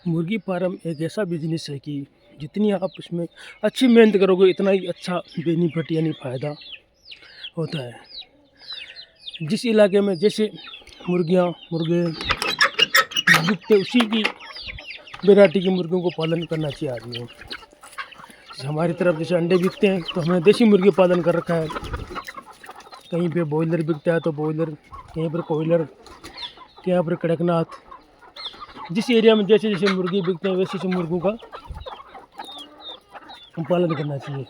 मुर्गी फार्म एक ऐसा बिजनेस है कि जितनी आप उसमें अच्छी मेहनत करोगे उतना ही अच्छा बेनिफिट यानी फ़ायदा होता है। जिस इलाके में जैसे मुर्गियाँ मुर्गे बिकते उसी की वैरायटी की मुर्गियों को पालन करना चाहिए आदमी को। जैसे हमारी तरफ जैसे अंडे बिकते हैं तो हमने देसी मुर्गी पालन कर रखा है। कहीं पे बॉयलर बिकता है तो बॉयलर, कहीं पर कॉयलर, कहीं पर कड़कनाथ। जिस एरिया में जैसे जैसे मुर्गी बिकते हैं वैसे वैसे मुर्गों का पालन करना चाहिए।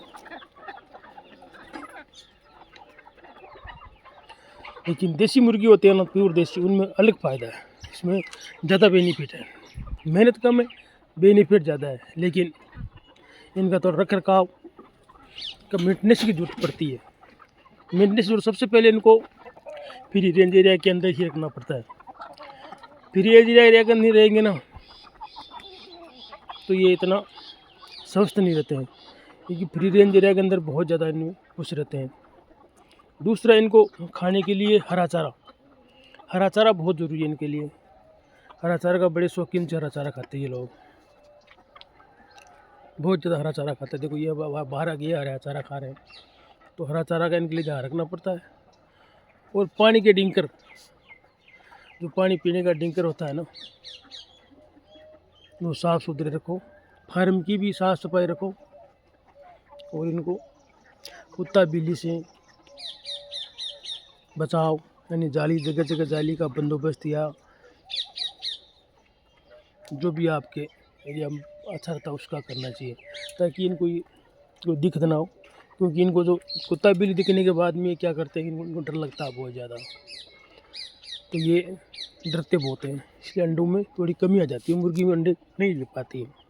लेकिन देसी मुर्गी होती है ना, प्योर देसी, उनमें अलग फ़ायदा है। इसमें ज़्यादा बेनिफिट है, मेहनत कम है, बेनिफिट ज़्यादा है। लेकिन इनका तो रख रखाव का मेंटेनेंस की जरूरत पड़ती है। मेंटेनेंस जरूरत सबसे पहले इनको फ्री रेंज एरिया के अंदर ही रखना पड़ता है। फ्री एरिया के अंदर नहीं रहेंगे ना तो ये इतना स्वस्थ नहीं रहते हैं, क्योंकि फ्री रेंज एरिया के अंदर बहुत ज़्यादा इनमें खुश रहते हैं। दूसरा, इनको खाने के लिए हरा चारा बहुत ज़रूरी है इनके लिए। हरा चारा का बड़े शौकीन से हरा चारा खाते हैं ये लोग, बहुत ज़्यादा हरा चारा खाते हैं। देखो ये बाहर आ गया, हरा चारा खा रहे हैं, तो हरा चारा का इनके लिए ध्यान रखना पड़ता है। और पानी के डिंकर, जो पानी पीने का डिंकर होता है ना, वो साफ़ सुथरे रखो। फार्म की भी साफ़ सफाई रखो और इनको कुत्ता बिल्ली से बचाओ, यानी जाली, जगह जगह जाली का बंदोबस्त या जो भी आपके एरिया में अच्छा रहता है उसका करना चाहिए, ताकि इनको कोई दिक्कत ना हो। क्योंकि इनको जो कुत्ता बिल्ली दिखने के बाद में क्या करते हैं, इनको डर लगता है बहुत ज़्यादा, तो ये डरते बहुत हैं। इसलिए अंडों में थोड़ी कमी आ जाती है, मुर्गी में अंडे नहीं दे पाती है।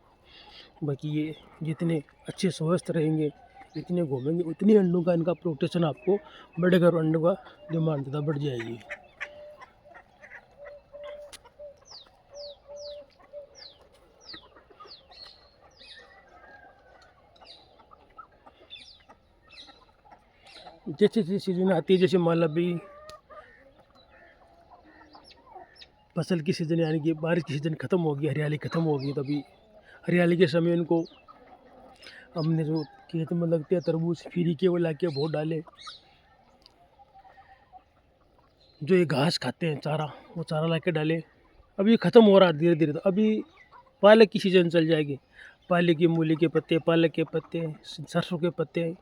बाकी ये जितने अच्छे स्वस्थ रहेंगे, जितने घूमेंगे, उतनी अंडों का इनका प्रोटेक्शन आपको बढ़ेगा और अंडों का डिमांड ज़्यादा बढ़ जाएगी। जैसे जैसे सीजन आती है, जैसे मान लो अभी फसल की सीज़न यानी कि बारिश की सीज़न ख़त्म होगी, हरियाली ख़त्म होगी, तभी हरियाली के समय इनको हमने जो खेत में लगते हैं तरबूज फ्री के वो ला के बहुत डाले। जो ये घास खाते हैं चारा, वो चारा ला के डाले। अभी ख़त्म हो रहा है धीरे धीरे, तो अभी पालक की सीज़न चल जाएगी। पालक की, मूली के पत्ते, पालक के पत्ते, सरसों के पत्ते,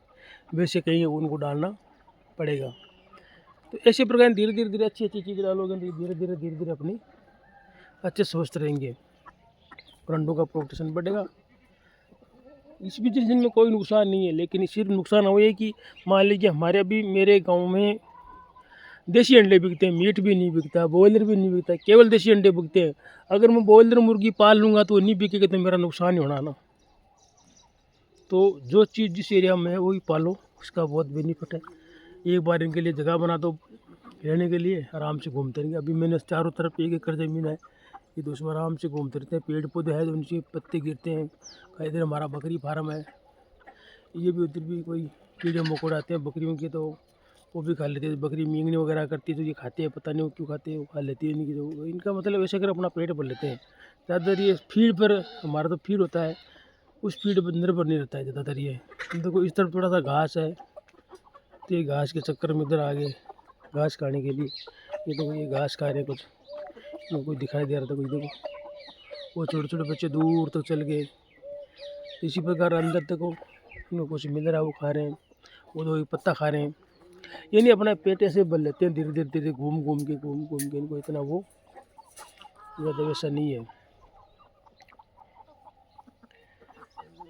वैसे कहीं उनको डालना पड़ेगा। तो ऐसे प्रकार धीरे धीरे धीरे अच्छी अच्छी चीज़ें डालोगे, धीरे धीरे अपनी अच्छे स्वस्थ रहेंगे और अंडों का प्रोटेक्शन बढ़ेगा। इस बिजनेस में कोई नुकसान नहीं है, लेकिन सिर्फ नुकसान वो है कि मान लीजिए हमारे अभी मेरे गांव में देसी अंडे बिकते हैं, मीट भी नहीं बिकता, बॉयलर भी नहीं बिकता, केवल देसी अंडे बिकते हैं। अगर मैं बॉयलर मुर्गी पाल लूँगा तो वो नहीं बिकेगा, तो मेरा नुकसान ही होना ना। तो जो चीज़ जिस एरिया में है वही पालो, उसका बहुत बेनिफिट है। एक बार इनके लिए जगह बना दो रहने के लिए, आराम से घूमते रहेंगे। अभी मैंने चारों तरफ 1 एकड़ ज़मीन है, ये तो उसमें आराम से घूमते रहते हैं। पेड़ पौधे हैं तो उनसे पत्ते गिरते हैं। इधर हमारा बकरी फार्म है, ये भी उधर भी कोई कीड़े मकोड़े आते हैं बकरियों के, तो वो भी खा लेते हैं। बकरी मींगनी वगैरह करती है तो ये खाते हैं, पता नहीं वो क्यों खाते हैं, वो खा लेती है इनकी। तो इनका मतलब ऐसे कर अपना पेट भर लेते हैं। ज़्यादातर ये फीड पर, हमारा तो फीड होता है, उस फीड पर निर्भर नहीं रहता है ज़्यादातर। ये देखो इस तरफ थोड़ा सा घास है, तो ये घास के चक्कर में इधर आ गए घास खाने के लिए। ये देखो ये घास खा रहे, कुछ कोई दिखाई दे रहा था, कुछ देखो वो छोटे छोटे बच्चे दूर तक चल गए। इसी प्रकार अंदर तक उनको कुछ मिल रहा है, वो खा रहे हैं, वो तो पत्ता खा रहे हैं। ये नहीं अपना पेट ऐसे भर लेते हैं धीरे धीरे घूम घूम के इनको इतना वो ज़्यादा वैसा नहीं है।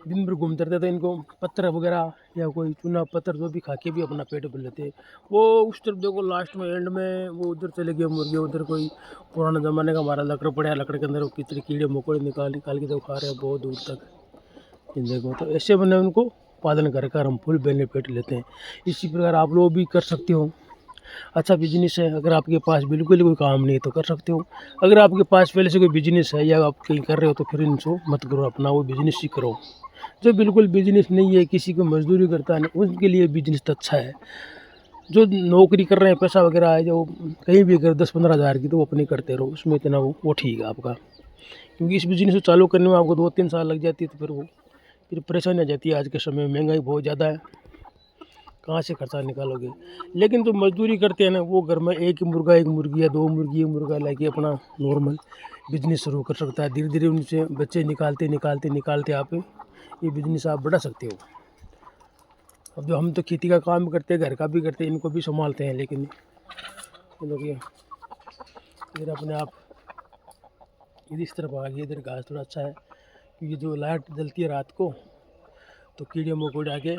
दिन भर घूमते रहते तो इनको पत्थर वगैरह या कोई चूना पत्थर जो भी खा के भी अपना पेट भर लेते हैं। वो उस तरफ देखो लास्ट में एंड में वो उधर चले गए मुर्गे, उधर कोई पुराने ज़माने का हमारा लकड़ पड़ा, लकड़ के अंदर वो कितने कीड़े मकोड़े निकाल के तो खा रहे हैं बहुत दूर तक इन देखो। तो ऐसे मैंने उनको पालन कर हम फुल बेनिफिट लेते हैं। इसी प्रकार आप लोग भी कर सकते हो, अच्छा बिजनेस है। अगर आपके पास बिल्कुल कोई काम नहीं है तो कर सकते हो। अगर आपके पास पहले से कोई बिजनेस है या आप कहीं कर रहे हो तो फिर इनको मत करो, अपना वो बिजनेस ही करो। जो बिल्कुल बिजनेस नहीं है, किसी को मजदूरी करता है, उनके लिए बिजनेस तो अच्छा है। जो नौकरी कर रहे हैं, पैसा वगैरह है जो कहीं भी अगर 10-15 हज़ार की, तो वो अपनी करते रहो, उसमें इतना वो ठीक है आपका। क्योंकि इस बिज़नेस को चालू करने में आपको 2-3 साल लग जाती है, तो फिर परेशानी आ जाती है। आज के समय में महंगाई बहुत ज़्यादा है, कहाँ से खर्चा निकालोगे। लेकिन जो मजदूरी करते हैं ना, वो घर में एक मुर्गा, एक मुर्गी या 2 मुर्गी, 1 मुर्गा लाके अपना नॉर्मल बिज़नेस शुरू कर सकता है। धीरे-धीरे उनसे बच्चे निकालते आप ये बिज़नेस आप बढ़ा सकते हो। अब जो हम तो खेती का काम भी करते हैं, घर का भी करते हैं, इनको भी संभालते हैं, लेकिन ये लोग ये इधर अपने आप इस तरफ आ गए। इधर घास थोड़ा अच्छा है, क्योंकि जो लाइट जलती है रात को, तो कीड़े मकोड़े आके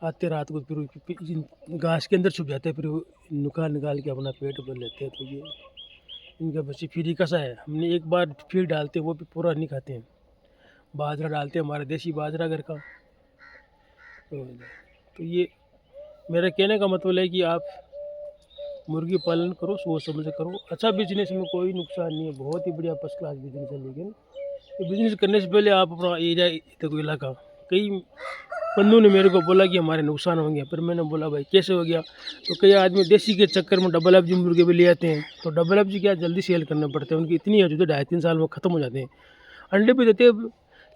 आते रात को, फिर घास के अंदर छुप जाते हैं, फिर वो निकाल के अपना पेट भर लेते हैं। तो ये इनका बच्चे फ्री का सा है। हमने एक बार फीड डालते हैं, वो भी पूरा नहीं खाते हैं। बाजरा डालते हैं, हमारा देसी बाजरा घर का। तो ये मेरा कहने का मतलब है कि आप मुर्गी पालन करो, सोच समझ के करो। अच्छा बिजनेस में कोई नुकसान नहीं है, बहुत ही बढ़िया फर्स्ट क्लास बिजनेस है। लेकिन ये बिजनेस करने से पहले आप अपना एरिया, देखो इलाका, कई बंदों ने मेरे को बोला कि हमारे नुकसान हो गया। फिर मैंने बोला भाई कैसे हो गया, तो कई आदमी देसी के चक्कर में डबल एफजी मुर्गे भी ले आते हैं। तो डबल एफजी क्या जल्दी सेल करने पड़ते हैं, उनकी इतनी है जो 2.5-3 साल में ख़त्म हो जाते हैं। अंडे भी देते हैं,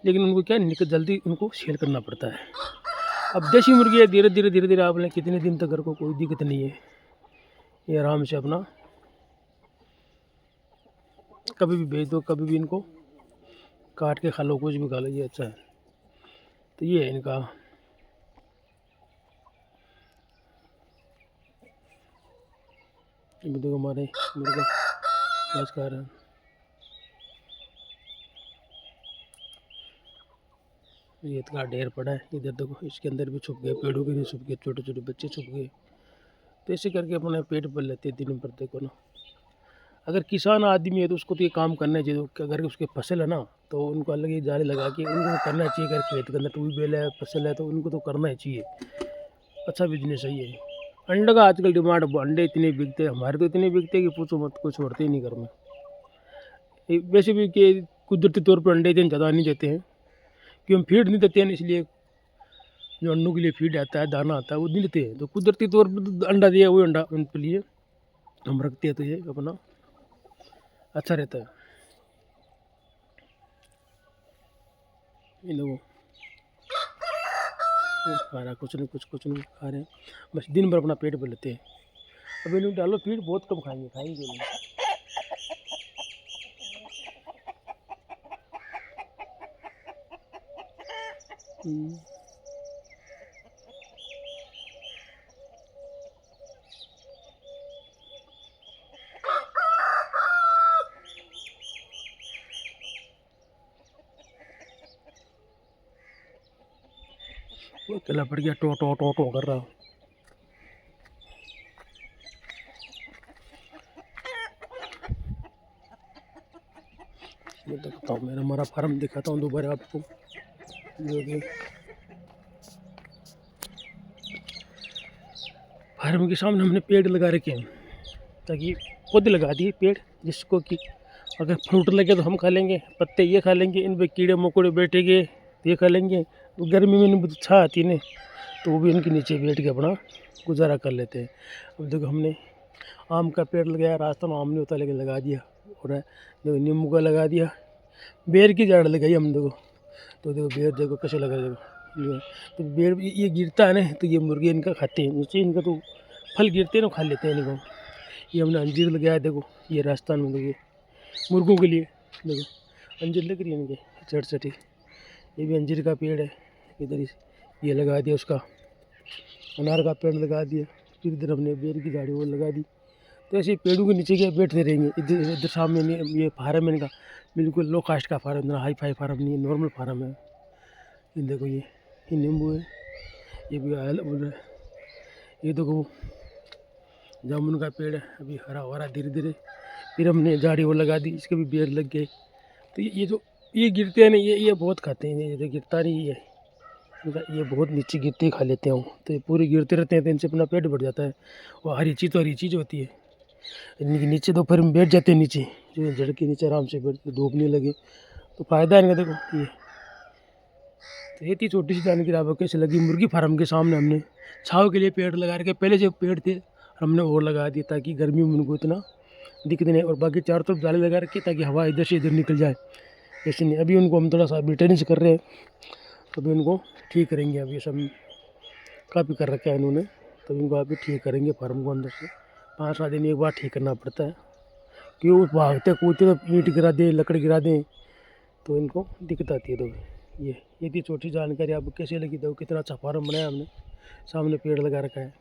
लेकिन उनको क्या जल्दी उनको सेल करना पड़ता है। अब देसी मुर्गी है, धीरे धीरे आपने कितने दिन तक घर को कोई दिक्कत नहीं है, ये आराम से अपना कभी भी बेच दो, कभी भी इनको काट के खा लो, कुछ भी खा लो, ये अच्छा है। तो ये है इनका। ये देखो हमारे मुर्गा घास खा रहे हैं। ये इतना ढेर पड़ा है, इधर देखो, इसके अंदर भी छुप गए, पेड़ों के नहीं छुप गए, छोटे छोटे बच्चे छुप गए। तो ऐसे करके अपना पेट भर लेते हैं दिन भर। देखो ना, अगर किसान आदमी है तो उसको तो ये काम करना चाहिए। कि अगर उसके फसल है ना, तो उनको अलग ही जाली लगा के उनको करना चाहिए। अगर खेत के अंदर ट्यूबवेल है, फसल है, तो उनको तो करना ही चाहिए। अच्छा बिजनेस है ये। अंडे का आजकल डिमांड, अंडे इतने बिकते हैं, हमारे तो इतने बिकते हैं कि पूछो मत, कुछ छोड़ते ही नहीं घर में। वैसे भी कि कुदरती तौर पर अंडे इतने ज़्यादा नहीं देते हैं, कि हम फीड नहीं देते हैं, इसलिए जो अंडों के लिए फीड आता है, दाना आता है, वो नहीं देते हैं। तो कुदरती तौर पर तो अंडा दिया, वही अंडा उनके लिए हम रखते हैं, तो ये अपना अच्छा रहता है। ये लोग खा रहा, कुछ नहीं खा रहे हैं, बस दिन भर अपना पेट भर लेते हैं। अब इन्हें डालो फीड, बहुत कम खाएंगे नहीं। वो अकेला पड़ गया, टो टो टो टो कर रहा। मैं दिखाता हूँ, हमारा फार्म दिखाता हूँ दोबारा आपको। जो कि फार्म के सामने हमने पेड़ लगा रखे हैं, ताकि पौधे लगा दिए पेड़, जिसको कि अगर फ्रूट लगे तो हम खा लेंगे, पत्ते ये खा लेंगे, इन पर कीड़े मकोड़े बैठेंगे तो ये खा लेंगे। तो गर्मी में इनको छा आती है, तो वो भी इनके नीचे बैठ के अपना गुजारा कर लेते हैं। अब देखो हमने आम का पेड़ लगाया, रास्ता में आम नहीं होता लेकिन लगा दिया, और देखो नींबू का लगा दिया, बेर की जड़ लगाई हम। देखो तो देखो बेर, देखो कैसे लगा, देखो तो बेर ये गिरता है ना, तो ये मुर्गे इनका खाते हैं, नीचे इनका तो फल गिरते हैं ना, खा लेते हैं इनको। ये हमने अंजीर लगाया, देखो ये राजस्थान में, देखिए मुर्गों के लिए, देखो अंजीर लग रही है इनके चट चटी। ये भी अंजीर का पेड़ है, इधर ये लगा दिया, उसका अनार का पेड़ लगा दिया, फिर इधर हमने बेर की झाड़ी वो लगा दी। तो ऐसे पेड़ों के नीचे क्या बैठते रहेंगे। इधर इधर सामने ये फार्म है इनका, बिल्कुल लो कास्ट का फार्म, इतना हाई फाई फार्म नहीं है, नॉर्मल फार्म है। ये देखो ये नींबू है, ये भी बोल रहा है। ये देखो जामुन का पेड़ है, अभी हरा हरा धीरे धीरे। फिर हमने झाड़ी वो लगा दी, इसके भी बेर लग गए। तो ये जो ये गिरते हैं ना, ये बहुत खाते हैं, ये गिरता नहीं है, ये बहुत नीचे गिरते खा लेते हैं। तो ये पूरे गिरते रहते हैं, तो इनसे अपना पेट भर जाता है। वो हरी चीज़ तो हरी चीज़ होती है। इनके नीचे दोपहर में बैठ जाते हैं, नीचे जो जड़ के नीचे आराम से बैठते, धूप नहीं लगे, तो फ़ायदा है इनका। देखो ये तो ये थी छोटी सी जानकारी आपको कैसे लगी। मुर्गी फार्म के सामने हमने छाँव के लिए पेड़ लगा रखे, पहले से पेड़ थे, हमने और लगा दिए ताकि गर्मी में उनको इतना दिक्कत नहीं, और बाकी चारों तरफ जाली लगा रखी है ताकि हवा इधर से इधर निकल जाए, ऐसे नहीं। अभी उनको हम थोड़ा सा मेंटेनेंस कर रहे हैं, तो अभी उनको ठीक करेंगे। अभी सब काफ़ी कर रखा है इन्होंने, तो इनको अभी ठीक करेंगे फार्म को अंदर से। 5-7 दिन एक बार ठीक करना पड़ता है, क्यों भागते कूदते तो ईंट गिरा दें, लकड़ी गिरा दें, तो इनको दिक्कत आती है। तो ये थी छोटी जानकारी आपको कैसे लगी, तो कितना अच्छा फार्म बनाया हमने, सामने पेड़ लगा रखा है।